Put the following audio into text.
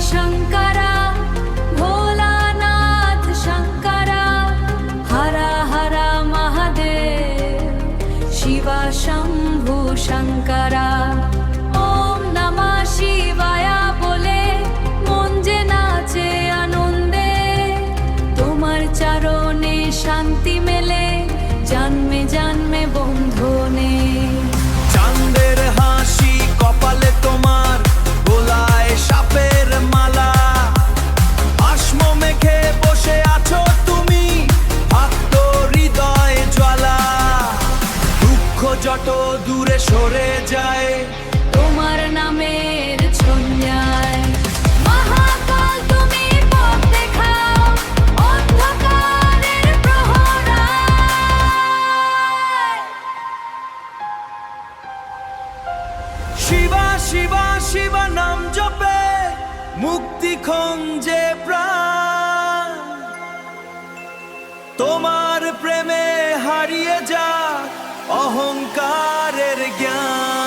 शङ्करा भोलानाथ शङ्करा हर हर महादेव शिव शम्भु शङ्करा ॐ नमः शिवाय बोले मन जे नाचे आनंदे তোমার চরণে শান্তি মেলে জন্মে জন্মে বন্ধনে চাঁদের হাসি কপালে তোমার গলায় সাপের মালা আশ্ম মেখে বসে আছো তুমি ভক্ত হৃদয় জ্বালা দুঃখ যত দূরে সরে যায় তোমার নামের ছন্যায় মহাকাল তুমি পথ দেখাও অন্ধকারের প্রহরায় শিবা শিবা শিবা নাম জপে মুক্তি খঞ্জে প্রাণ তোমার প্রেমে হারিয়ে যা অহংকারের জ্ঞান